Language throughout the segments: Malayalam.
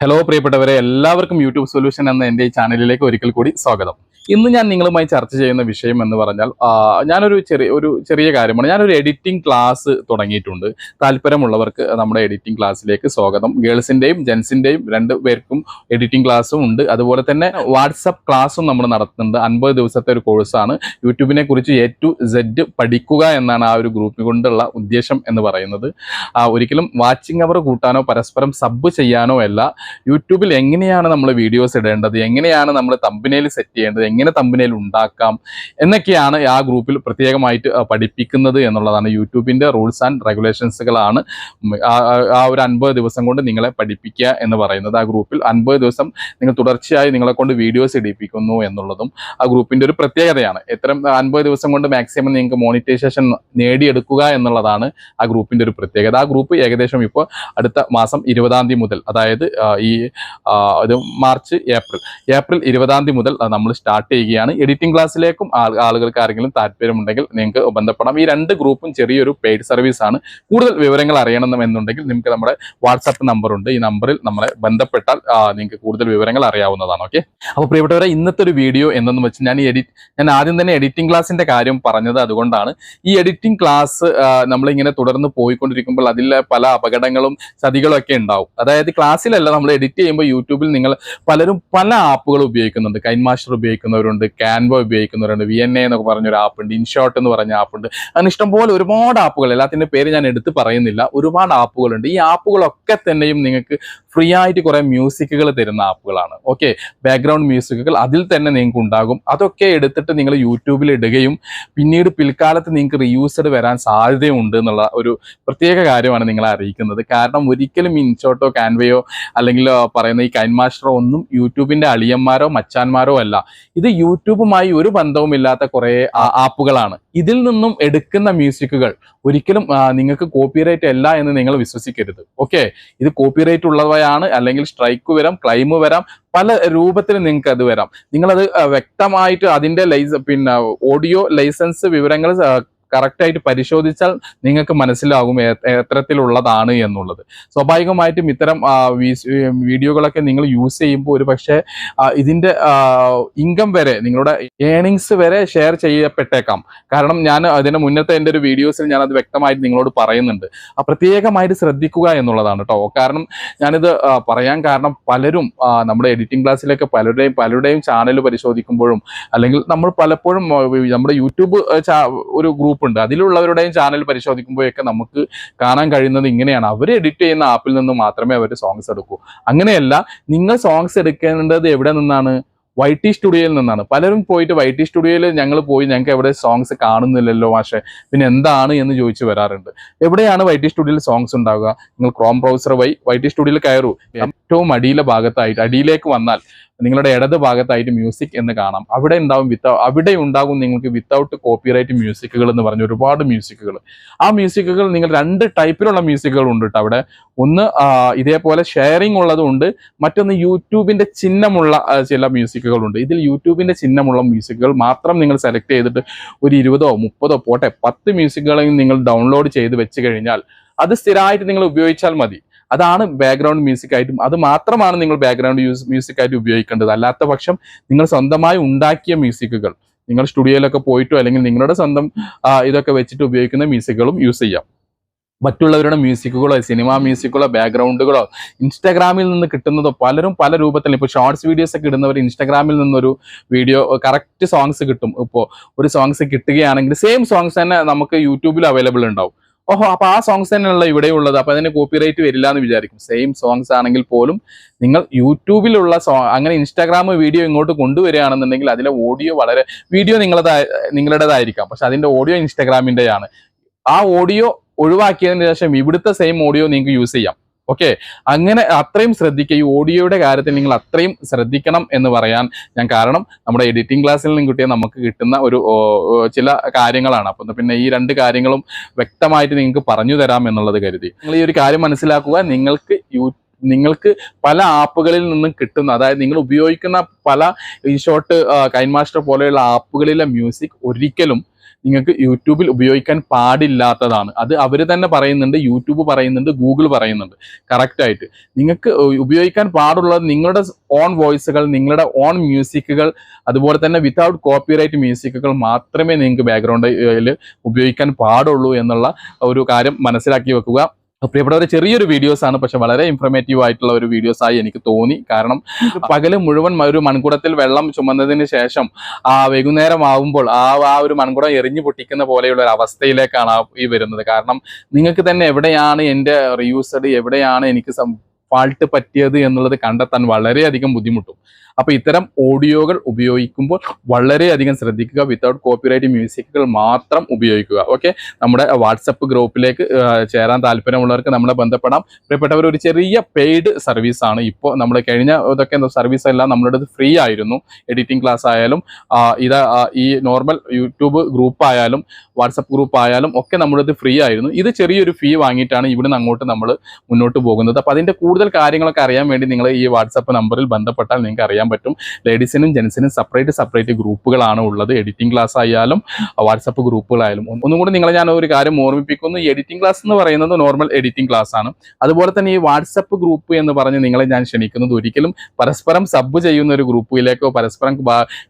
ഹലോ പ്രിയപ്പെട്ടവരെ, എല്ലാവർക്കും യൂട്യൂബ് സൊല്യൂഷൻ എന്ന എൻ്റെ ഈ ചാനലിലേക്ക് ഒരിക്കൽ കൂടി സ്വാഗതം. ഇന്ന് ഞാൻ നിങ്ങളുമായി ചർച്ച ചെയ്യുന്ന വിഷയം എന്ന് പറഞ്ഞാൽ ഞാനൊരു ചെറിയ കാര്യമാണ്. ഞാനൊരു എഡിറ്റിംഗ് ക്ലാസ് തുടങ്ങിയിട്ടുണ്ട്. താല്പര്യമുള്ളവർക്ക് നമ്മുടെ എഡിറ്റിംഗ് ക്ലാസ്സിലേക്ക് സ്വാഗതം. ഗേൾസിൻ്റെയും ജെൻസിൻ്റെയും രണ്ട് പേർക്കും എഡിറ്റിംഗ് ക്ലാസ്സും ഉണ്ട്. അതുപോലെ തന്നെ വാട്സപ്പ് ക്ലാസ്സും നമ്മൾ നടത്തുന്നുണ്ട്. 50 ദിവസത്തെ ഒരു കോഴ്സാണ്. യൂട്യൂബിനെ കുറിച്ച് A to Z പഠിക്കുക എന്നാണ് ആ ഒരു ഗ്രൂപ്പ് കൊണ്ടുള്ള ഉദ്ദേശം എന്ന് പറയുന്നത്. ഒരിക്കലും വാച്ചിങ് അവർ കൂട്ടാനോ പരസ്പരം സബ് ചെയ്യാനോ അല്ല. യൂട്യൂബിൽ എങ്ങനെയാണ് നമ്മൾ വീഡിയോസ് ഇടേണ്ടത്, എങ്ങനെയാണ് നമ്മൾ തമ്പനയിൽ സെറ്റ് ചെയ്യേണ്ടത്, എങ്ങനെ തമ്പനയിൽ ഉണ്ടാക്കാം എന്നൊക്കെയാണ് ആ ഗ്രൂപ്പിൽ പ്രത്യേകമായിട്ട് പഠിപ്പിക്കുന്നത് എന്നുള്ളതാണ്. യൂട്യൂബിൻ്റെ റൂൾസ് ആൻഡ് റെഗുലേഷൻസുകളാണ് ആ ഒരു 50 ദിവസം കൊണ്ട് നിങ്ങളെ പഠിപ്പിക്കുക എന്ന് പറയുന്നത്. ആ ഗ്രൂപ്പിൽ 50 ദിവസം നിങ്ങൾ തുടർച്ചയായി നിങ്ങളെ കൊണ്ട് വീഡിയോസ് ഇടിപ്പിക്കുന്നു എന്നുള്ളതും ആ ഗ്രൂപ്പിൻ്റെ ഒരു പ്രത്യേകതയാണ്. 50 ദിവസം കൊണ്ട് മാക്സിമം നിങ്ങൾക്ക് മോണിറ്റൈസേഷൻ നേടിയെടുക്കുക എന്നുള്ളതാണ് ആ ഗ്രൂപ്പിൻ്റെ ഒരു പ്രത്യേകത. ആ ഗ്രൂപ്പ് ഏകദേശം ഇപ്പോൾ അടുത്ത മാസം 20-ാം തീയതി മുതൽ, അതായത് ഇത് മാർച്ച് ഏപ്രിൽ 20-ാം തീയതി മുതൽ നമ്മൾ സ്റ്റാർട്ട് ചെയ്യുകയാണ്. എഡിറ്റിംഗ് ക്ലാസ്സിലേക്കും ആളുകൾക്ക് ആരെങ്കിലും താല്പര്യമുണ്ടെങ്കിൽ നിങ്ങൾക്ക് ബന്ധപ്പെടാം. ഈ രണ്ട് ഗ്രൂപ്പും ചെറിയൊരു പെയ്ഡ് സർവീസ് ആണ്. കൂടുതൽ വിവരങ്ങൾ അറിയണമെന്നുണ്ടെങ്കിൽ നിങ്ങൾക്ക് നമ്മുടെ വാട്സാപ്പ് നമ്പർ ഉണ്ട്. ഈ നമ്പറിൽ നമ്മളെ ബന്ധപ്പെട്ടാൽ നിങ്ങൾക്ക് കൂടുതൽ വിവരങ്ങൾ അറിയാവുന്നതാണ്. ഓക്കെ, അപ്പോൾ പ്രിയപ്പെട്ടവരെ, ഇന്നത്തെ ഒരു വീഡിയോ എന്തെന്ന് വെച്ചാൽ ഞാൻ ആദ്യം തന്നെ എഡിറ്റിംഗ് ക്ലാസ്സിന്റെ കാര്യം പറഞ്ഞത് അതുകൊണ്ടാണ്. ഈ എഡിറ്റിംഗ് ക്ലാസ് നമ്മളിങ്ങനെ തുടർന്ന് പോയിക്കൊണ്ടിരിക്കുമ്പോൾ അതിൽ പല അപകടങ്ങളും ചതികളും ഒക്കെ ഉണ്ടാവും. അതായത് ക്ലാസ്സിലല്ല, നമ്മൾ എഡിറ്റ് ചെയ്യുമ്പോൾ യൂട്യൂബിൽ നിങ്ങൾ പലരും പല ആപ്പുകൾ ഉപയോഗിക്കുന്നുണ്ട്. കൈൻമാസ്റ്റർ ഉപയോഗിക്കുന്നവരുണ്ട്, ക്യാൻവ ഉപയോഗിക്കുന്നവരുണ്ട്, VNA എന്നൊക്കെ പറഞ്ഞൊരു ആപ്പുണ്ട്, ഇൻഷോട്ട് എന്ന് പറഞ്ഞ ആപ്പുണ്ട്. അങ്ങനെ ഇഷ്ടംപോലെ ഒരുപാട് ആപ്പുകൾ, എല്ലാത്തിൻ്റെ പേര് ഞാൻ എടുത്ത് പറയുന്നില്ല, ഒരുപാട് ആപ്പുകളുണ്ട്. ഈ ആപ്പുകളൊക്കെ തന്നെയും നിങ്ങൾക്ക് ഫ്രീ ആയിട്ട് കുറേ മ്യൂസിക്കുകൾ തരുന്ന ആപ്പുകളാണ്. ഓക്കെ, ബാക്ക്ഗ്രൗണ്ട് മ്യൂസിക്കുകൾ അതിൽ തന്നെ നിങ്ങൾക്ക് ഉണ്ടാകും. അതൊക്കെ എടുത്തിട്ട് നിങ്ങൾ യൂട്യൂബിൽ ഇടുകയും പിന്നീട് പിൽക്കാലത്ത് നിങ്ങൾക്ക് റീയൂസ്ഡ് വരാൻ സാധ്യതയുണ്ട് എന്നുള്ള ഒരു പ്രത്യേക കാര്യമാണ് നിങ്ങളെ അറിയിക്കുന്നത്. കാരണം ഒരിക്കലും ഇൻഷോട്ടോ ക്യാൻവയോ അല്ലെങ്കിൽ പറയുന്ന ഈ കൈൻമാസ്റ്ററോ ഒന്നും യൂട്യൂബിന്റെ അളിയന്മാരോ മച്ചാന്മാരോ അല്ല. ഇത് യൂട്യൂബുമായി ഒരു ബന്ധവുമില്ലാത്ത കുറേ ആപ്പുകളാണ്. ഇതിൽ നിന്നും എടുക്കുന്ന മ്യൂസിക്കുകൾ ഒരിക്കലും നിങ്ങൾക്ക് കോപ്പിറൈറ്റ് അല്ല എന്ന് നിങ്ങൾ വിശ്വസിക്കരുത്. ഓക്കെ, ഇത് കോപ്പിറൈറ്റ് ഉള്ളവയാണ്, അല്ലെങ്കിൽ സ്ട്രൈക്ക് വരാം, ക്ലൈം വരാം, പല രൂപത്തിൽ നിങ്ങൾക്ക് അത് വരാം. നിങ്ങളത് വ്യക്തമായിട്ട് അതിന്റെ ഓഡിയോ ലൈസൻസ് വിവരങ്ങൾ കറക്റ്റായിട്ട് പരിശോധിച്ചാൽ നിങ്ങൾക്ക് മനസ്സിലാകും എത്തരത്തിലുള്ളതാണ് എന്നുള്ളത്. സ്വാഭാവികമായിട്ടും ഇത്തരം വീഡിയോകളൊക്കെ നിങ്ങൾ യൂസ് ചെയ്യുമ്പോൾ ഒരു പക്ഷേ ഇതിൻ്റെ ഇൻകം വരെ, നിങ്ങളുടെ ഏണിങ്സ് വരെ ഷെയർ ചെയ്യപ്പെട്ടേക്കാം. കാരണം ഞാൻ അതിന് മുന്നത്തെ എൻ്റെ ഒരു വീഡിയോസിൽ ഞാനത് വ്യക്തമായിട്ട് നിങ്ങളോട് പറയുന്നുണ്ട്. പ്രത്യേകമായിട്ട് ശ്രദ്ധിക്കുക എന്നുള്ളതാണ് കേട്ടോ. കാരണം ഞാനിത് പറയാൻ കാരണം പലരും നമ്മുടെ എഡിറ്റിംഗ് ക്ലാസ്സിലൊക്കെ പലരുടെയും ചാനൽ പരിശോധിക്കുമ്പോഴും, അല്ലെങ്കിൽ നമ്മൾ പലപ്പോഴും നമ്മുടെ യൂട്യൂബ് ഒരു ഗ്രൂപ്പ് ഉണ്ട്, അതിലുള്ളവരുടെയും ചാനൽ പരിശോധിക്കുമ്പോഴൊക്കെ നമുക്ക് കാണാൻ കഴിയുന്നത് ഇങ്ങനെയാണ്. അവർ എഡിറ്റ് ചെയ്യുന്ന ആപ്പിൽ നിന്ന് മാത്രമേ അവർ സോങ്സ് എടുക്കൂ. അങ്ങനെയല്ല, നിങ്ങൾ സോങ്സ് എടുക്കേണ്ടത് എവിടെ നിന്നാണ്? YT സ്റ്റുഡിയോയിൽ നിന്നാണ്. പലരും പോയിട്ട് YT സ്റ്റുഡിയോയിൽ ഞങ്ങൾക്ക് എവിടെ സോങ്സ് കാണുന്നില്ലല്ലോ മാഷെ, പിന്നെ എന്താണ് എന്ന് ചോദിച്ചു വരാറുണ്ട്. എവിടെയാണ് YT സ്റ്റുഡിയോയിൽ സോങ്സ് ഉണ്ടാവുക? നിങ്ങൾ ക്രോം ബ്രൗസർ വഴി YT സ്റ്റുഡിയോയിൽ കയറൂ. ഏറ്റവും അടിയിലേക്ക് വന്നാൽ നിങ്ങളുടെ ഇടത് ഭാഗത്തായിട്ട് മ്യൂസിക് എന്ന് കാണാം. അവിടെ ഉണ്ടാകും നിങ്ങൾക്ക് വിത്തൗട്ട് കോപ്പിറൈറ്റ് മ്യൂസിക്കുകൾ എന്ന് പറഞ്ഞ ഒരുപാട് മ്യൂസിക്കുകൾ. ആ മ്യൂസിക്കുകൾ നിങ്ങൾ 2 ടൈപ്പിലുള്ള മ്യൂസിക്കുകൾ ഉണ്ട് കേട്ടോ അവിടെ. ഒന്ന് ഇതേപോലെ ഷെയറിംഗ് ഉള്ളതുണ്ട്, മറ്റൊന്ന് യൂട്യൂബിന്റെ ചിഹ്നമുള്ള ചില മ്യൂസിക്കുകളുണ്ട്. ഇതിൽ യൂട്യൂബിന്റെ ചിഹ്നമുള്ള മ്യൂസിക്കുകൾ മാത്രം നിങ്ങൾ സെലക്ട് ചെയ്തിട്ട് ഒരു 20-ഓ 30-ഓ പോട്ടെ 10 മ്യൂസിക്കുകളെയും നിങ്ങൾ ഡൗൺലോഡ് ചെയ്ത് വെച്ച് കഴിഞ്ഞാൽ അത് സ്ഥിരമായിട്ട് നിങ്ങൾ ഉപയോഗിച്ചാൽ മതി. അതാണ് ബാക്ക്ഗ്രൗണ്ട് മ്യൂസിക് ആയിട്ടും, അത് മാത്രമാണ് നിങ്ങൾ ബാക്ക്ഗ്രൗണ്ട് മ്യൂസിക് ആയിട്ട് ഉപയോഗിക്കേണ്ടത്. അല്ലാത്ത പക്ഷം നിങ്ങൾ സ്വന്തമായി ഉണ്ടാക്കിയ മ്യൂസിക്കുകൾ, നിങ്ങൾ സ്റ്റുഡിയോയിലൊക്കെ പോയിട്ടോ അല്ലെങ്കിൽ നിങ്ങളുടെ സ്വന്തം ഇതൊക്കെ വെച്ചിട്ട് ഉപയോഗിക്കുന്ന മ്യൂസിക്കുകളും യൂസ് ചെയ്യാം. മറ്റുള്ളവരുടെ മ്യൂസിക്കുകളോ സിനിമാ മ്യൂസിക്കുകളോ ബാക്ക്ഗ്രൗണ്ടുകളോ ഇൻസ്റ്റാഗ്രാമിൽ നിന്ന് കിട്ടുന്നതോ പലരും പല രൂപത്തിൽ, ഇപ്പോൾ ഷോർട്സ് വീഡിയോസ് ഒക്കെ ഇടുന്നവർ ഇൻസ്റ്റാഗ്രാമിൽ നിന്നൊരു വീഡിയോ കറക്റ്റ് സോങ്സ് കിട്ടും. ഇപ്പോൾ ഒരു സോങ്സ് കിട്ടുകയാണെങ്കിൽ സെയിം സോങ്സ് തന്നെ നമുക്ക് യൂട്യൂബിൽ അവൈലബിൾ ഉണ്ടാവും. ഓഹോ, അപ്പൊ ആ സോങ്സ് തന്നെയുള്ള ഇവിടെ ഉള്ളത്, അപ്പൊ അതിന് കോപ്പിറൈറ്റ് വരില്ല എന്ന് വിചാരിക്കും. സെയിം സോങ്സ് ആണെങ്കിൽ പോലും നിങ്ങൾ യൂട്യൂബിലുള്ള അങ്ങനെ ഇൻസ്റ്റാഗ്രാം വീഡിയോ ഇങ്ങോട്ട് കൊണ്ടുവരികയാണെന്നുണ്ടെങ്കിൽ അതിലെ വീഡിയോ നിങ്ങളുടേതായിരിക്കാം, പക്ഷെ അതിന്റെ ഓഡിയോ ഇൻസ്റ്റാഗ്രാമിന്റെയാണ്. ആ ഓഡിയോ ഒഴിവാക്കിയതിന് ശേഷം ഇവിടുത്തെ സെയിം ഓഡിയോ നിങ്ങൾക്ക് യൂസ് ചെയ്യാം. ഓക്കെ, അങ്ങനെ അത്രയും ശ്രദ്ധിക്കുക. ഈ ഓഡിയോയുടെ കാര്യത്തിൽ നിങ്ങൾ അത്രയും ശ്രദ്ധിക്കണം എന്ന് പറയാൻ ഞാൻ കാരണം നമ്മുടെ എഡിറ്റിംഗ് ക്ലാസ്സിൽ നിന്നും നമുക്ക് കിട്ടുന്ന ഒരു ചില കാര്യങ്ങളാണ്. അപ്പം പിന്നെ ഈ 2 കാര്യങ്ങളും വ്യക്തമായിട്ട് നിങ്ങൾക്ക് പറഞ്ഞു തരാം എന്നുള്ളത് കരുതി. നിങ്ങൾ ഈ ഒരു കാര്യം മനസ്സിലാക്കുക. നിങ്ങൾക്ക് പല ആപ്പുകളിൽ നിന്നും കിട്ടുന്ന, അതായത് നിങ്ങൾ ഉപയോഗിക്കുന്ന പല ഇൻഷോട്ട് കൈൻമാസ്റ്റർ പോലെയുള്ള ആപ്പുകളിലെ മ്യൂസിക് ഒരിക്കലും നിങ്ങൾക്ക് യൂട്യൂബിൽ ഉപയോഗിക്കാൻ പാടില്ലാത്തതാണ്. അത് അവർ തന്നെ പറയുന്നുണ്ട്, യൂട്യൂബ് പറയുന്നുണ്ട്, ഗൂഗിൾ പറയുന്നുണ്ട് കറക്റ്റായിട്ട്. നിങ്ങൾക്ക് ഉപയോഗിക്കാൻ പാടുള്ളത് നിങ്ങളുടെ ഓൺ വോയിസുകൾ, നിങ്ങളുടെ ഓൺ മ്യൂസിക്കുകൾ, അതുപോലെ തന്നെ വിത്തൗട്ട് കോപ്പിറൈറ്റ് മ്യൂസിക്കുകൾ മാത്രമേ നിങ്ങൾക്ക് ബാക്ക്ഗ്രൗണ്ടിൽ ഉപയോഗിക്കാൻ പാടുള്ളൂ എന്നുള്ള ഒരു കാര്യം മനസ്സിലാക്കി വെക്കുക. പ്രിയപ്പെട്ടവരെ, ചെറിയൊരു വീഡിയോസ് ആണ്, പക്ഷെ വളരെ ഇൻഫർമേറ്റീവ് ആയിട്ടുള്ള ഒരു വീഡിയോസ് ആയി എനിക്ക് തോന്നി. കാരണം പകല് മുഴുവൻ ഒരു മൺകുടത്തിൽ വെള്ളം ചുമന്നതിന് ശേഷം വൈകുന്നേരം ആവുമ്പോൾ ആ ഒരു മൺകുടം എറിഞ്ഞു പൊട്ടിക്കുന്ന പോലെയുള്ള ഒരു അവസ്ഥയിലേക്കാണ് ഈ വരുന്നത്. കാരണം നിങ്ങൾക്ക് തന്നെ എവിടെയാണ് എൻ്റെ റീയൂസഡ്, എവിടെയാണ് എനിക്ക് ഫാൾട്ട് പറ്റിയത് എന്നുള്ളത് കണ്ടെത്താൻ വളരെയധികം ബുദ്ധിമുട്ടും. അപ്പൊ ഇത്തരം ഓഡിയോകൾ ഉപയോഗിക്കുമ്പോൾ വളരെയധികം ശ്രദ്ധിക്കുക. വിത്തൗട്ട് കോപ്പിറൈറ്റ് മ്യൂസിക്കുകൾ മാത്രം ഉപയോഗിക്കുക. ഓക്കെ, നമ്മുടെ വാട്സപ്പ് ഗ്രൂപ്പിലേക്ക് ചേരാൻ താല്പര്യമുള്ളവർക്ക് നമ്മളെ ബന്ധപ്പെടാം. പ്രിയപ്പെട്ടവർ, ഒരു ചെറിയ പെയ്ഡ് സർവീസ് ആണ്. ഇപ്പോൾ നമ്മൾ കഴിഞ്ഞ ഇതൊക്കെ സർവീസ് എല്ലാം നമ്മളുടെ ഫ്രീ ആയിരുന്നു. എഡിറ്റിംഗ് ക്ലാസ് ആയാലും ഈ നോർമൽ യൂട്യൂബ് ഗ്രൂപ്പ് ആയാലും വാട്സപ്പ് ഗ്രൂപ്പ് ആയാലും ഒക്കെ നമ്മളിത് ഫ്രീ ആയിരുന്നു. ഇത് ചെറിയൊരു ഫീ വാങ്ങിയിട്ടാണ് ഇവിടുന്ന് അങ്ങോട്ട് നമ്മൾ മുന്നോട്ട് പോകുന്നത്. അപ്പോൾ അതിൻ്റെ കൂടുതൽ കാര്യങ്ങളൊക്കെ അറിയാൻ വേണ്ടി നിങ്ങൾ ഈ വാട്സപ്പ് നമ്പറിൽ ബന്ധപ്പെട്ടാൽ നിങ്ങൾക്ക് അറിയാൻ പറ്റും. ലേഡീസിനും ജെൻസിനും സെപ്പറേറ്റ് ഗ്രൂപ്പുകളാണ് ഉള്ളത്. എഡിറ്റിംഗ് ക്ലാസ് ആയാലും വാട്സപ്പ് ഗ്രൂപ്പുകളായാലും. ഒന്നും കൂടി നിങ്ങളെ ഞാൻ ഒരു കാര്യം ഓർമ്മിപ്പിക്കുന്നു. ഈ എഡിറ്റിംഗ് ക്ലാസ് എന്ന് പറയുന്നത് നോർമൽ എഡിറ്റിംഗ് ക്ലാസ് ആണ്. അതുപോലെ തന്നെ ഈ വാട്സപ്പ് ഗ്രൂപ്പ് എന്ന് പറഞ്ഞ് നിങ്ങളെ ഞാൻ ക്ഷണിക്കുന്നത് ഒരിക്കലും പരസ്പരം സബ് ചെയ്യുന്ന ഒരു ഗ്രൂപ്പിലേക്കോ പരസ്പരം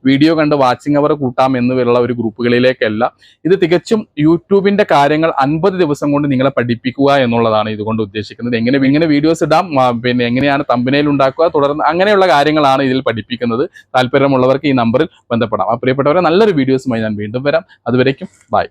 വീഡിയോ കണ്ട് വാച്ചിങ് അവർ കൂട്ടാം എന്നുള്ള ഒരു ഗ്രൂപ്പുകളിലേക്കല്ല. ഇത് തികച്ചും യൂട്യൂബിന്റെ കാര്യങ്ങൾ 50 ദിവസം കൊണ്ട് നിങ്ങളെ പഠിപ്പിക്കുക എന്നുള്ളതാണ് ഇതുകൊണ്ട് ഉദ്ദേശിക്കുന്നത്. എങ്ങനെ വീഡിയോസ് ഇടാം, പിന്നെ എങ്ങനെയാണ് തമ്പനയിൽ ഉണ്ടാക്കുക, തുടർന്ന് അങ്ങനെയുള്ള കാര്യങ്ങളാണ് ഇതിൽ പഠിപ്പിക്കുന്നത്. താല്പര്യമുള്ളവർക്ക് ഈ നമ്പറിൽ ബന്ധപ്പെടാം. പ്രിയപ്പെട്ടവരെ, നല്ലൊരു വീഡിയോസുമായി ഞാൻ വീണ്ടും വരാം. അതുവരേക്കും ബൈ.